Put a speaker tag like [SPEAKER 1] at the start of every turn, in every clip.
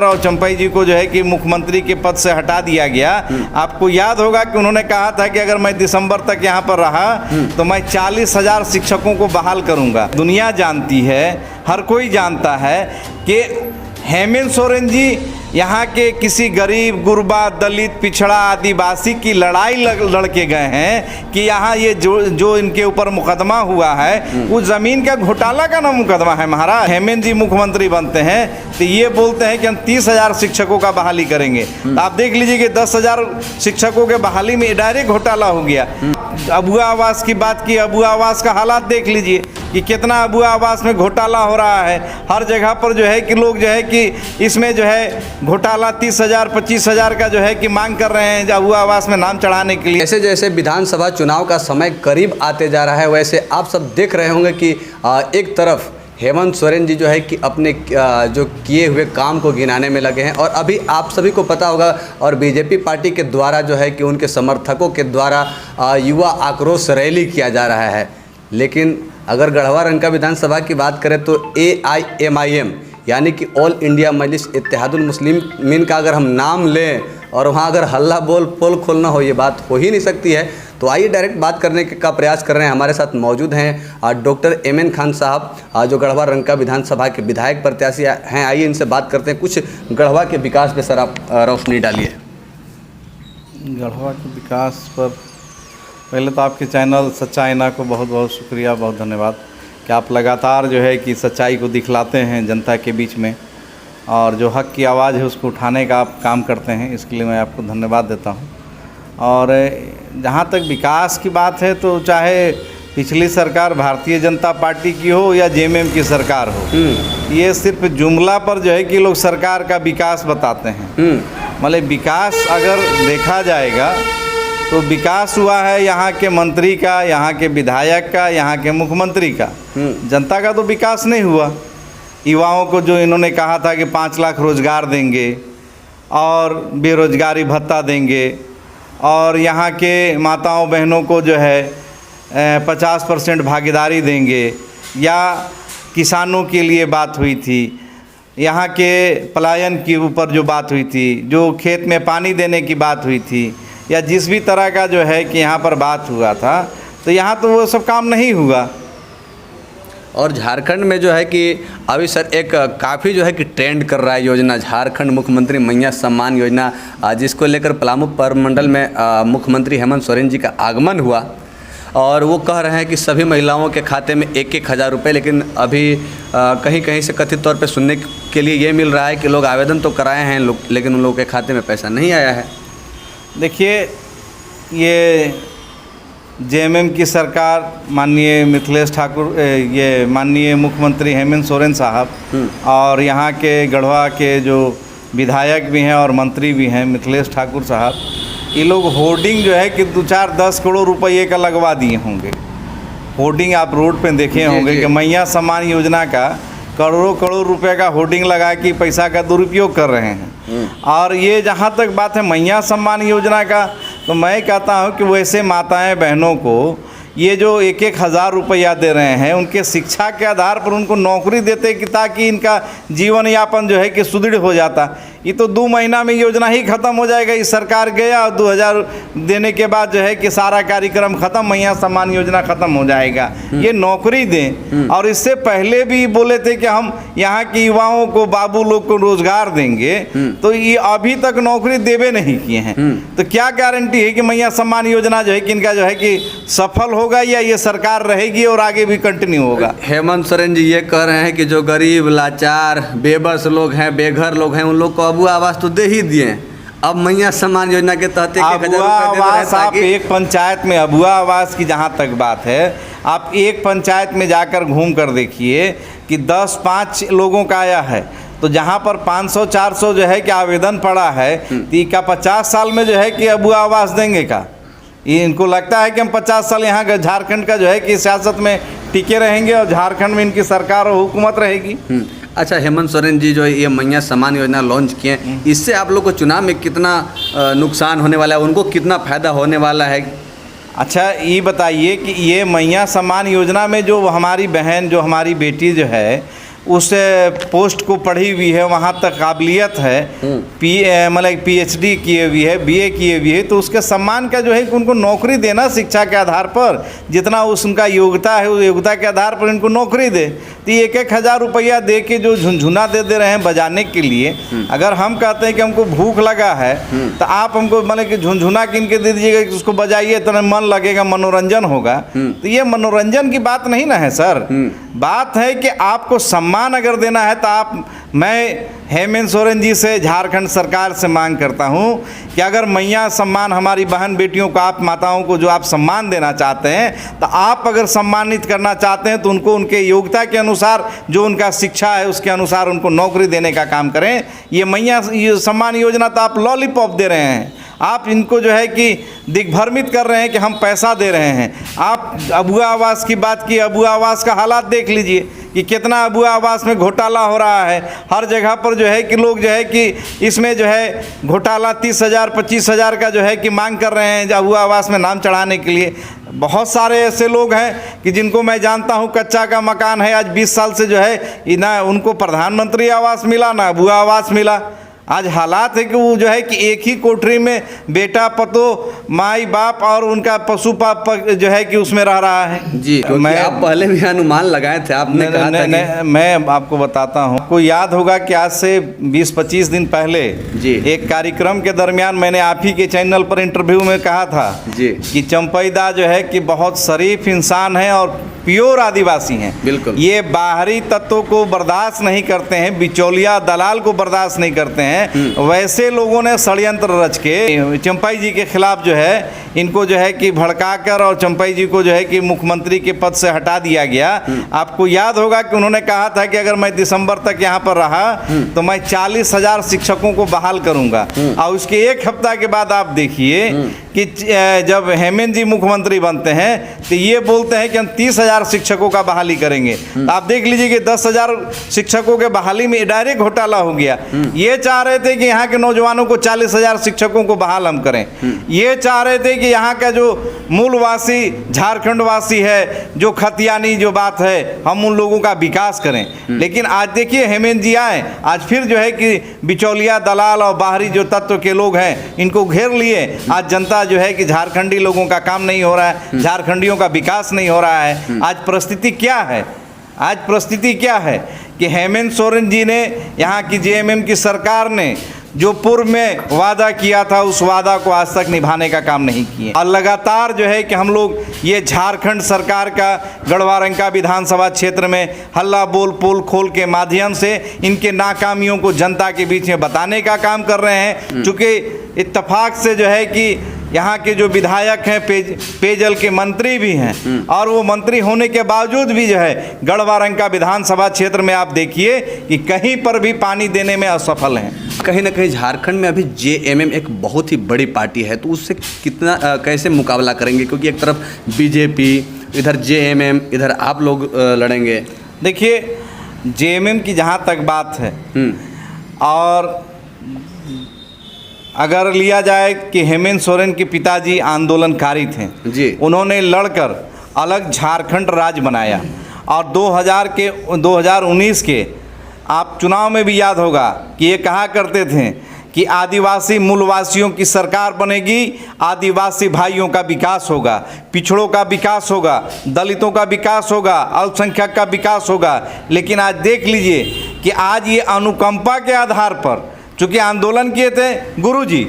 [SPEAKER 1] राव चंपई जी को जो है कि मुख्यमंत्री के पद से हटा दिया गया। आपको याद होगा कि उन्होंने कहा था कि अगर मैं दिसंबर तक यहाँ पर रहा तो मैं 40,000 शिक्षकों को बहाल करूँगा। दुनिया जानती है, हर कोई जानता है कि हेमंत सोरेन जी यहाँ के किसी गरीब, गुरबा, दलित, पिछड़ा, आदिवासी की लड़ाई लड़ के गए हैं कि यहाँ ये जो इनके ऊपर मुकदमा हुआ है वो ज़मीन का घोटाला का ना मुकदमा है महाराज। हेमंत जी मुख्यमंत्री बनते हैं तो ये बोलते हैं कि हम 30,000 शिक्षकों का बहाली करेंगे। तो आप देख लीजिए कि 10,000 शिक्षकों के बहाली में डायरेक्ट घोटाला हो गया। अबुआ आवास की बात की, अबुआ आवास का हालात देख लीजिए कि कितना अबुआ आवास में घोटाला हो रहा है। हर जगह पर जो है कि लोग जो है कि इसमें जो है घोटाला 30,000 25,000 का जो है कि मांग कर रहे हैं अबुआ आवास में नाम चढ़ाने के लिए।
[SPEAKER 2] जैसे जैसे विधानसभा चुनाव का समय करीब आते जा रहा है वैसे आप सब देख रहे होंगे कि एक तरफ हेमंत सोरेन जी जो है कि अपने जो किए हुए काम को गिनाने में लगे हैं और अभी आप सभी को पता होगा और बीजेपी पार्टी के द्वारा जो है कि उनके समर्थकों के द्वारा युवा आक्रोश रैली किया जा रहा है। लेकिन अगर गढ़वा रंका विधानसभा की बात करें तो AIMIM यानी कि ऑल इंडिया मजलिस इत्तेहादुल मुस्लिमीन का अगर हम नाम लें और वहाँ अगर हल्ला बोल पोल खोलना हो, ये बात हो ही नहीं सकती है। तो आइए डायरेक्ट बात करने का प्रयास कर रहे हैं। हमारे साथ मौजूद हैं डॉक्टर MN खान साहब जो गढ़वा रंका विधानसभा के विधायक प्रत्याशी हैं। आइए इनसे बात करते हैं, कुछ गढ़वा के विकास पे सर आप रोशनी डालिए।
[SPEAKER 1] गढ़वा के विकास पर पहले तो आपके चैनल सच्चा आईना को बहुत बहुत शुक्रिया, बहुत धन्यवाद कि आप लगातार जो है कि सच्चाई को दिखलाते हैं जनता के बीच में और जो हक की आवाज़ है उसको उठाने का आप काम करते हैं, इसके लिए मैं आपको धन्यवाद देता हूं। और जहां तक विकास की बात है तो चाहे पिछली सरकार भारतीय जनता पार्टी की हो या JMM की सरकार हो, ये सिर्फ जुमला पर जो है कि लोग सरकार का विकास बताते हैं। मतलब विकास अगर देखा जाएगा तो विकास हुआ है यहाँ के मंत्री का, यहाँ के विधायक का, यहाँ के मुख्यमंत्री का। जनता का तो विकास नहीं हुआ। युवाओं को जो इन्होंने कहा था कि 5 लाख रोज़गार देंगे और बेरोजगारी भत्ता देंगे और यहाँ के माताओं बहनों को जो है 50% भागीदारी देंगे, या किसानों के लिए बात हुई थी, यहाँ के पलायन के ऊपर जो बात हुई थी, जो खेत में पानी देने की बात हुई थी, या जिस भी तरह का जो है कि यहाँ पर बात हुआ था, तो यहाँ तो वो सब काम नहीं हुआ।
[SPEAKER 2] और झारखंड में जो है कि अभी सर एक काफ़ी जो है कि ट्रेंड कर रहा है योजना, झारखंड मुख्यमंत्री मैया सम्मान योजना, जिसको लेकर पलामू प्रमंडल में मुख्यमंत्री हेमंत सोरेन जी का आगमन हुआ और वो कह रहे हैं कि सभी महिलाओं के खाते में 1-1 हज़ार रुपये। लेकिन अभी कहीं कहीं से कथित तौर पे सुनने के लिए ये मिल रहा है कि लोग आवेदन तो कराए हैं लेकिन उन लोगों के खाते में पैसा नहीं आया है। देखिए,
[SPEAKER 1] ये JMM की सरकार माननीय मिथिलेश ठाकुर, ये माननीय मुख्यमंत्री हेमंत सोरेन साहब और यहाँ के गढ़वा के जो विधायक भी हैं और मंत्री भी हैं मिथिलेश ठाकुर साहब, ये लोग होर्डिंग जो है कि 2-4-10 करोड़ रुपये का लगवा दिए होंगे। होर्डिंग आप रोड पे देखे होंगे कि मैया सम्मान योजना का करोड़ों रुपए का होर्डिंग लगा के पैसा का दुरुपयोग कर रहे हैं। और ये जहाँ तक बात है मैया सम्मान योजना का, तो मैं कहता हूँ कि वैसे माताएं बहनों को ये जो 1-1 हज़ार रुपया दे रहे हैं, उनके शिक्षा के आधार पर उनको नौकरी देते कि ताकि इनका जीवन यापन जो है कि सुदृढ़ हो जाता। ये तो 2 महीना में योजना ही ख़त्म हो जाएगा। इस सरकार गया और 2,000 देने के बाद जो है कि सारा कार्यक्रम ख़त्म, मैया सम्मान योजना ख़त्म हो जाएगा। ये नौकरी दें। और इससे पहले भी बोले थे कि हम यहाँ के युवाओं को, बाबू लोग को रोज़गार देंगे, तो ये अभी तक नौकरी देवे नहीं किए हैं। तो क्या गारंटी है कि मैया सम्मान योजना जो है कि इनका जो है कि सफल होगा या ये सरकार रहेगी और आगे भी कंटिन्यू होगा।
[SPEAKER 2] हेमंत सोरेन जी ये कह रहे हैं कि जो गरीब, लाचार, बेबस लोग हैं, बेघर लोग हैं, उन लोग को अबुआ आवास तो दे ही दिए। अब मैया सम्मान योजना के तहत
[SPEAKER 1] अबुआ आवास, आप एक पंचायत में अबुआ आवास की जहाँ तक बात है, आप एक पंचायत में जाकर घूम कर देखिए कि 10-5 लोगों का आया है, तो जहाँ पर 500-400 जो है कि आवेदन पड़ा है, तो क्या 50 साल में जो है कि अबुआ आवास देंगे का? ये इनको लगता है कि हम 50 साल यहाँ झारखंड का जो है कि सियासत में टिके रहेंगे और झारखंड में इनकी सरकार और हुकूमत रहेगी।
[SPEAKER 2] अच्छा, हेमंत सोरेन जी जो ये मैया सम्मान योजना लॉन्च किए, इससे आप लोग को चुनाव में कितना नुकसान होने वाला है, उनको कितना फ़ायदा होने वाला है?
[SPEAKER 1] अच्छा, ये बताइए कि ये मैया सम्मान योजना में जो हमारी बहन, जो हमारी बेटी जो है, उस पोस्ट को पढ़ी हुई है, वहाँ तक काबिलियत है, मतलब PhD किए हुई है, BA किए हुई है, तो उसके सम्मान का जो है कि उनको नौकरी देना शिक्षा के आधार पर, जितना उनका योग्यता है उस योग्यता के आधार पर इनको नौकरी दे। तो 1,000 रुपया दे के जो झुनझुना दे रहे हैं बजाने के लिए, अगर हम कहते हैं कि हमको भूख लगा है तो आप हमको मतलब कि झुनझुना किन के दे दीजिएगा कि उसको बजाइए तो मन लगेगा, मनोरंजन होगा। तो ये मनोरंजन की बात नहीं ना है सर। बात है कि आपको सम्मान अगर देना है तो मैं हेमंत सोरेन जी से, झारखंड सरकार से मांग करता हूं कि अगर मैया सम्मान हमारी बहन बेटियों को, आप माताओं को जो आप सम्मान देना चाहते हैं, तो आप अगर सम्मानित करना चाहते हैं तो उनको उनके योग्यता के अनुसार, जो उनका शिक्षा है उसके अनुसार उनको नौकरी देने का काम करें। ये मैया सम्मान योजना तो आप लॉलीपॉप दे रहे हैं, आप इनको जो है कि दिग्भ्रमित कर रहे हैं कि हम पैसा दे रहे हैं। आप अबुआ आवास की बात की, अबुआ आवास का हालात देख लीजिए कि कितना अबुआ आवास में घोटाला हो रहा है। हर जगह पर जो है कि लोग जो है कि इसमें जो है घोटाला 30,000 25,000 का जो है कि मांग कर रहे हैं अबुआ आवास में नाम चढ़ाने के लिए। बहुत सारे ऐसे लोग हैं कि जिनको मैं जानता हूं, कच्चा का मकान है, आज 20 साल से जो है ना उनको प्रधानमंत्री आवास मिला ना अबुआ आवास मिला। आज हालात है कि वो जो है कि एक ही कोठरी में बेटा, पतो, माई बाप और उनका पशु पाप जो है कि उसमें रह रहा है।
[SPEAKER 2] जी, मैं आप पहले भी अनुमान लगाए थे, आपने कहा था कि
[SPEAKER 1] मैं आपको बताता हूँ। आपको याद होगा कि आज से 20-25 दिन पहले
[SPEAKER 2] जी
[SPEAKER 1] एक कार्यक्रम के दरमियान मैंने आप ही के चैनल पर इंटरव्यू में कहा था
[SPEAKER 2] जी
[SPEAKER 1] कि चंपैदा जो है कि बहुत शरीफ इंसान है और प्योर आदिवासी हैं।
[SPEAKER 2] बिल्कुल,
[SPEAKER 1] ये बाहरी तत्वों को बर्दाश्त नहीं करते हैं, बिचौलिया दलाल को बर्दाश्त नहीं करते हैं। वैसे लोगों ने षड्यंत्र रच के चंपाई जी के खिलाफ जो है इनको जो है कि भड़काकर और चंपाई जी को जो है कि मुख्यमंत्री के पद से हटा दिया गया। आपको याद होगा कि उन्होंने कहा था कि अगर मैं दिसंबर तक यहाँ पर रहा तो मैं 40,000 शिक्षकों को बहाल करूंगा। और उसके एक हफ्ता के बाद आप देखिए कि जब हेमंत जी मुख्यमंत्री बनते हैं तो ये बोलते हैं कि हम 30,000 शिक्षकों का बहाली करेंगे। तो आप देख लीजिए कि 10,000 शिक्षकों के बहाली में डायरेक्ट घोटाला हो गया। ये चाह रहे थे कि यहाँ के नौजवानों को 40,000 शिक्षकों को बहाल हम करें। ये चाह रहे थे कि यहाँ का जो मूलवासी झारखंड वासी है, जो खतियानी जो बात है, हम उन लोगों का विकास करें। लेकिन आज देखिए हेमंत जी आए, आज फिर जो है कि बिचौलिया दलाल और बाहरी जो तत्व के लोग हैं इनको घेर लिए। आज जनता जो है कि झारखंडी लोगों का काम नहीं हो रहा है, झारखंडियों का विकास नहीं हो रहा है। आज परिस्थिति क्या है? आज परिस्थिति क्या है कि हेमंत सोरेन जी ने, यहाँ की JMM की सरकार ने जो पूर्व में वादा किया था उस वादा को आज तक निभाने का काम नहीं किए। और लगातार जो है कि हम लोग ये झारखंड सरकार का गढ़वारंका विधानसभा क्षेत्र में हल्ला बोल पोल खोल के माध्यम से इनके नाकामियों को जनता के बीच में बताने का काम कर रहे हैं। चूँकि इत्तेफाक से जो है कि यहाँ के जो विधायक हैं, पेयजल के मंत्री भी हैं, और वो मंत्री होने के बावजूद भी जो है गढ़वारंका विधानसभा क्षेत्र में आप देखिए कि कहीं पर भी पानी देने में असफल हैं।
[SPEAKER 2] कहीं ना कहीं झारखंड में अभी JMM एक बहुत ही बड़ी पार्टी है, तो उससे कितना कैसे मुकाबला करेंगे? क्योंकि एक तरफ BJP, इधर JMM, इधर आप लोग लड़ेंगे।
[SPEAKER 1] देखिए JMM की जहाँ तक बात है, और अगर लिया जाए कि हेमंत सोरेन के पिताजी आंदोलनकारी थे
[SPEAKER 2] जी,
[SPEAKER 1] उन्होंने लड़कर अलग झारखंड राज्य बनाया। और 2019 के आप चुनाव में भी याद होगा कि ये कहा करते थे कि आदिवासी मूलवासियों की सरकार बनेगी, आदिवासी भाइयों का विकास होगा, पिछड़ों का विकास होगा, दलितों का विकास होगा, अल्पसंख्यक का विकास होगा। लेकिन आज देख लीजिए कि आज ये अनुकंपा के आधार पर, चूँकि आंदोलन किए थे गुरुजी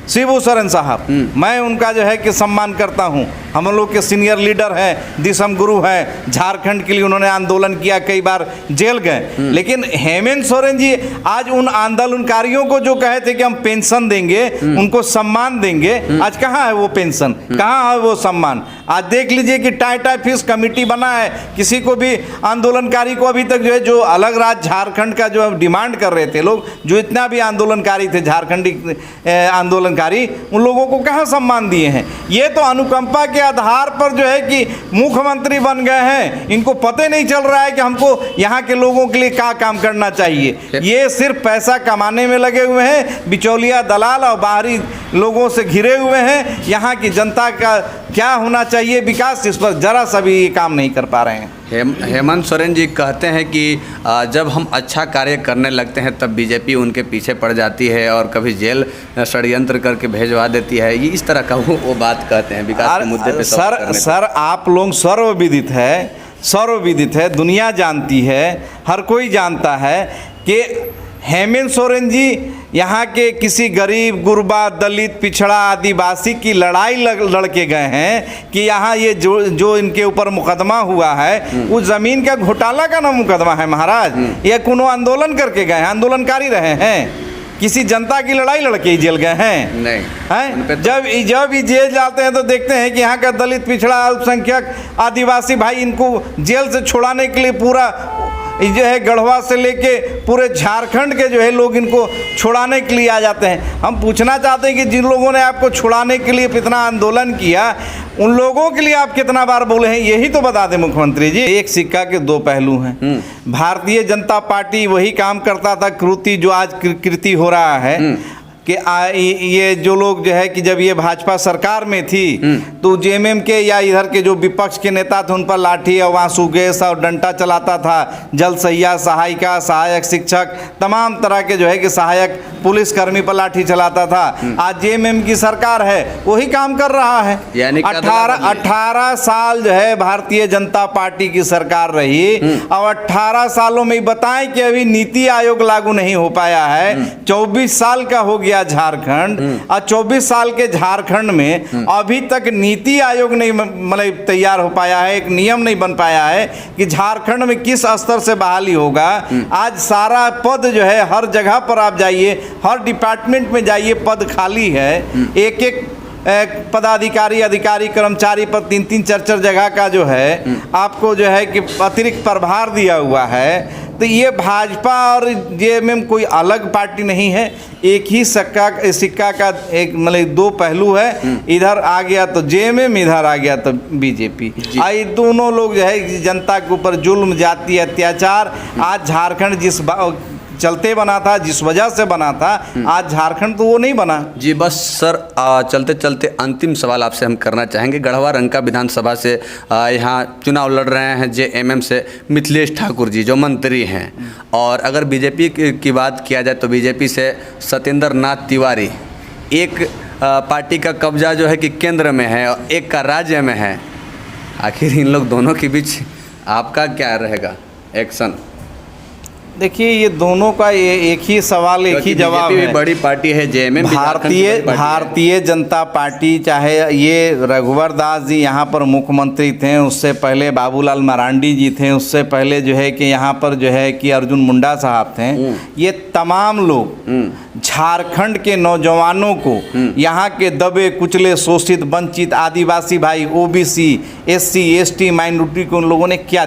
[SPEAKER 1] शिबू सोरेन साहब, मैं उनका जो है कि सम्मान करता हूं। हम लोग के सीनियर लीडर हैं, दिसम गुरु हैं, झारखंड के लिए उन्होंने आंदोलन किया, कई बार जेल गए। लेकिन हेमंत सोरेन जी आज उन आंदोलनकारियों को जो कहे थे कि हम पेंशन देंगे, उनको सम्मान देंगे, आज कहाँ है वो पेंशन, कहाँ है वो सम्मान? आज देख लीजिए कि टाटा फिश कमेटी बना है, किसी को भी आंदोलनकारी को अभी तक जो है, जो अलग राज्य झारखंड का जो डिमांड कर रहे थे लोग, जो इतना भी आंदोलनकारी थे झारखंडी आंदोलनकारी, उन लोगों को कहाँ सम्मान दिए हैं? ये तो अनुकंपा के आधार पर जो है कि मुख्यमंत्री बन गए हैं, इनको पता नहीं चल रहा है कि हमको यहाँ के लोगों के लिए क्या काम करना चाहिए। ये सिर्फ पैसा कमाने में लगे हुए हैं, बिचौलिया दलाल और बाहरी लोगों से घिरे हुए हैं। यहाँ की जनता का क्या होना चाहिए विकास, इस पर जरा सा भी ये काम नहीं कर पा रहे हैं।
[SPEAKER 2] हेमंत सोरेन जी कहते हैं कि जब हम अच्छा कार्य करने लगते हैं तब बीजेपी उनके पीछे पड़ जाती है और कभी जेल षड्यंत्र करके भेजवा देती है। ये इस तरह का वो बात कहते हैं विकास के मुद्दे पे।
[SPEAKER 1] सर आप लोग सर्वविदित है, दुनिया जानती है, हर कोई जानता है कि हेमंत सोरेन जी यहाँ के किसी गरीब, गुरबा, दलित, पिछड़ा, आदिवासी की लड़ाई लड़ के गए हैं कि यहाँ ये जो इनके ऊपर मुकदमा हुआ है उस ज़मीन का घोटाला का ना मुकदमा है महाराज। ये कोनो आंदोलन करके गए हैं, आंदोलनकारी रहे हैं, किसी जनता की लड़ाई लड़के ही जेल गए हैं? नहीं हैं? जब ही जेल जाते हैं तो देखते हैं कि यहाँ का दलित, पिछड़ा, अल्पसंख्यक, आदिवासी भाई इनको जेल से छुड़ाने के लिए पूरा जो है गढ़वा से लेके पूरे झारखंड के जो है लोग इनको छुड़ाने के लिए आ जाते हैं। हम पूछना चाहते हैं कि जिन लोगों ने आपको छुड़ाने के लिए इतना आंदोलन किया, उन लोगों के लिए आप कितना बार बोले हैं, यही तो बता दें मुख्यमंत्री जी। एक सिक्का के दो पहलू हैं। भारतीय जनता पार्टी वही काम करता था कृति जो आज कृति हो रहा है कि ये जो लोग जो है कि जब ये भाजपा सरकार में थी तो जेएमएम के या इधर के जो विपक्ष के नेता थे उन पर लाठी और आंसू गैस और डंडा चलाता था। जल सहिया, सहायिका, सहायक शिक्षक, तमाम तरह के जो है कि सहायक पुलिसकर्मी पर लाठी चलाता था। आज जेएमएम की सरकार है, वही काम कर रहा है। यानी 18 साल जो है भारतीय जनता पार्टी की सरकार रही और 18 सालों में बताएं कि अभी नीति आयोग लागू नहीं हो पाया है। 24 साल का हो गया झारखंड और 24 साल के झारखंड में अभी तक नीति आयोग नहीं मतलब तैयार हो पाया है, एक नियम नहीं बन पाया है कि झारखंड में किस स्तर से बहाली होगा। आज सारा पद जो है हर जगह पर आप जाइए, हर डिपार्टमेंट में जाइए, पद खाली है। एक पदाधिकारी, अधिकारी, कर्मचारी पर 3-3, 4-4 जगह का जो है आपको जो है कि अतिरिक्त प्रभार दिया हुआ है। तो ये भाजपा और जेएमएम कोई अलग पार्टी नहीं है, एक ही सिक्का का एक मतलब दो पहलू है। इधर आ गया तो जेएमएम, इधर आ गया तो बीजेपी। ये दोनों लोग जो है जनता के ऊपर जुल्म, जाति, अत्याचार, आज झारखंड जिस चलते बना था, जिस वजह से बना था, आज झारखंड तो वो नहीं बना
[SPEAKER 2] जी। बस सर चलते चलते अंतिम सवाल आपसे हम करना चाहेंगे। गढ़वा रंका विधानसभा से यहाँ चुनाव लड़ रहे हैं जेएमएम से मिथिलेश ठाकुर जी जो मंत्री हैं, और अगर बीजेपी की बात किया जाए तो बीजेपी से सत्येंद्र नाथ तिवारी। एक पार्टी का कब्जा जो है कि केंद्र में है और एक का राज्य में है। आखिर इन लोग दोनों के बीच आपका क्या रहेगा एक्शन?
[SPEAKER 1] देखिए ये दोनों का एक ही सवाल, एक ही जवाब है।
[SPEAKER 2] बड़ी पार्टी है जेएमएम,
[SPEAKER 1] भारतीय जनता पार्टी, चाहे ये रघुवर दास जी यहाँ पर मुख्यमंत्री थे, उससे पहले बाबूलाल मरांडी जी थे, उससे पहले जो है कि यहाँ पर जो है कि अर्जुन मुंडा साहब थे। ये तमाम लोग झारखंड के नौजवानों को, यहाँ के दबे कुचले, शोषित, वंचित, आदिवासी भाई, ओबीसी, एससी, एसटी, माइनॉरिटी को उन लोगों ने क्या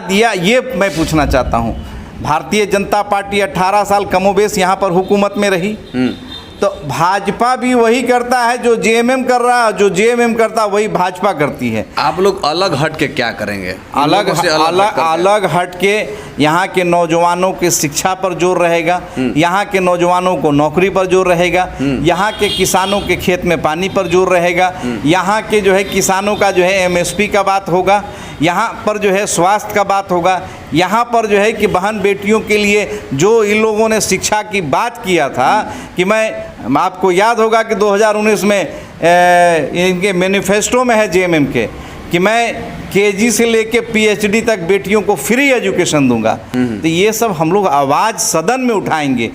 [SPEAKER 1] दिया, ये मैं पूछना चाहता हूँ। भारतीय जनता पार्टी 18 साल कमोबेश यहाँ पर हुकूमत में रही, तो भाजपा भी वही करता है जो जेएमएम कर रहा है, जो जेएमएम करता वही भाजपा करती है।
[SPEAKER 2] आप लोग अलग हट के क्या करेंगे?
[SPEAKER 1] अलग हट के यहाँ के नौजवानों के शिक्षा पर जोर रहेगा, यहाँ के नौजवानों को नौकरी पर जोर रहेगा, यहाँ के किसानों के खेत में पानी पर जोर रहेगा, यहाँ के जो है किसानों का जो है एमएसपी का बात होगा, यहाँ पर जो है स्वास्थ्य का बात होगा, यहाँ पर जो है कि बहन बेटियों के लिए जो इन लोगों ने शिक्षा की बात किया था कि मैं आपको याद होगा कि 2019 में इनके मैनिफेस्टो में है जेएमएम के कि मैं केजी से लेके पीएचडी तक बेटियों को फ्री एजुकेशन दूंगा। तो ये सब हम लोग आवाज़ सदन में उठाएंगे।